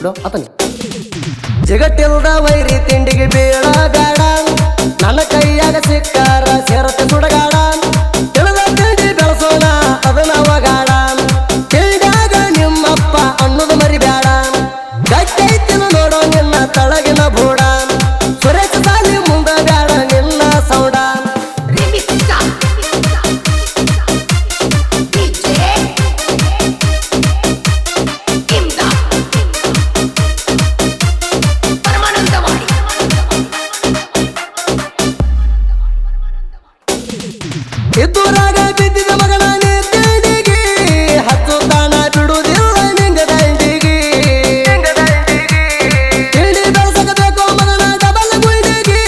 ಮಾಡಿಸಿದ್ರು ಆತನಿ. ಜಗತ್ತಿಲ್ದ ವೈರಿ ತಿಂಡಿಗೆ ಬೀಳ ಬೇಡ, ನನ್ನ ಕೈಯಾಗ ಸಿಕ್ಕಾರ ಸೇರತ್ತೆ ಸುಡಗಾಡ. ತಿಳಿದ ತಿಂಡಿ ಬೆಳೆಸೋಣ ಅದನ್ನ ಒಗಾಡ, ತಿಂಡ್ಯಾಗ ನಿಮ್ಮಪ್ಪ ಅನ್ನೋದು ಮರಿಬೇಡ. ಗಟ್ಟೈತಿನ ನೋಡೋ ನಿನ್ನ ತಳಗಿನ ಬೂಡ, ಸುರೇಶ ಸಾಲಿ ಮುಂದ ಬೇಡ ನಿನ್ನ ಸೌಡ. ಇದ್ದೂರಾಗ ಬಿದ್ದಿದ ಮಗನ ನೀ ತಿಂಡಿಗೆ, ಹತ್ತು ತಾಣ ಬಿಡುವುದಿಲ್ಲ ನಿಂಗ ದಂಡಿಗೆ. ತಿಂಡಿ ಬೆಳೆಸಬೇಕು ಮಗನ ಡಬಲ್ ಗುಂಡಿಗೆ,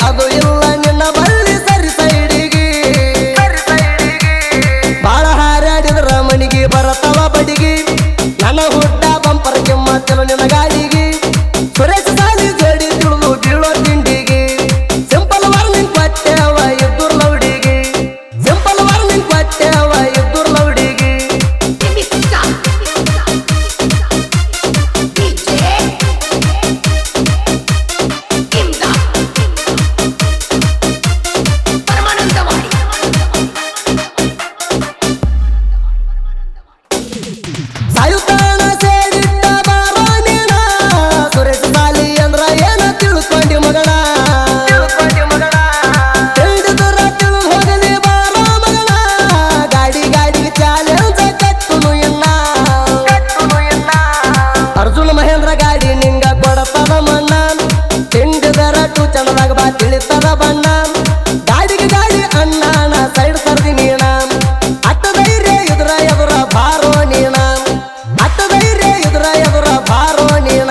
ಅದು ಇಲ್ಲ ನಿನ್ನ ಬಳ್ಳಿ ಸರಿ ಸೈಡಿಗೆ. ಬಾಳ ಹಾರಾಡಿದ್ರ ಮಣಿಗೆ ಬರತವ ಬಡಿಗೆ, ನನ್ನ ಹುಟ್ಟ ಬಂಪರ್ ಕೆಮ್ಮತ್ತಲು ನಿನ್ನ ಗಾಡಿಗೆ. ಸುರೇಶ ಸಾಲಿ ಜೋಡಿ ತಿಳಿದು ಬೀಳೋ ತಿಂಡಿಗೆ, ಸಿಂಪಲ್ ವಾರ್ನಿಂಗ್ ಕೊಟ್ಟೆವ ಇದ್ದೂರ್ ಲೌಡಿಗೆ. ಸಿಂಪಲ್ ವಾರ್ನಿಂಗ್ ಕೊಟ್ಟೆವ ಇದ್ದೂರ್ ಲೌಡಿಗೆ. ಸಾಯುತ್ತಾನ ಸೇರಿಟ್ಟ ಬಾರೋ ನೀನ, ಸುರೇಶ ಸಾಲಿ ಅಂದ್ರ ಏನ ತಿಳ್ಕೊಂಡಿ ಮಗಣ. ತಿಳಿದುರ ತಿಳಿದು ಹೋಗಲಿ ಬಾರೋ ಮಗಣ, ಗಾಡಿ ಗಾಡಿಗೆ ಚಾಲೆಂಜ ಕಟ್ಟುನು ಎನ್ನ. ಅರ್ಜುನ ಮಹೇಂದ್ರ ಗಾಡಿ ನಿಂಗ ಕೊಡತದ ಮಣ್ಣ, ತಿಂಡಿದರ ಟು ಚಂದದಾಗ ಬಾ ತಿಳಿತದ ಬಣ್ಣ. ಗಾಡಿಗೆ ಗಾಡಿ ಅಣ್ಣನ ಸೈಡ್ ಸರ್ದಿ ನೀಣ, ಅಟ್ಟ ಧೈರ್ಯ ಎದುರ ಎದುರ ಬಾರೋ ನೀಣ. ಅಟ್ಟ ಧೈರ್ಯ ಎದುರ ಎದುರ ಬಾರೋ ನೀಣ.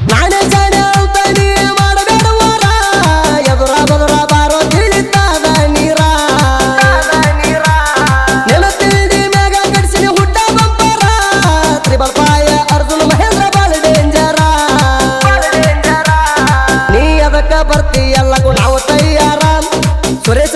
ನಾನೇ ಜಾಣೆ ಅಂತ ನೀ ಮಾಡಬೇಡ ವಾರ, ಎದುರ ಬದುರ ಬಾರೋ ತಿಳಿತದ ನೀರ. ನಿನ್ನ ತಿಂಡಿ ಮ್ಯಾಗ ಕಡಿಸಿನಿ ಹುಟ್ಟ ಬಂಪರ, ತ್ರಿಬಲ್ ಪಾಯ ಅರ್ಜುನ ಮಹೇಂದ್ರ ಬಾಳ ಡೇಂಜರ. ನೀ ಅದಕ್ಕ ಬರ್ತಿ ಎಲ್ಲಕ್ಕೂ ನಾವು ತಯ್ಯಾರ. ಸುರೇಶ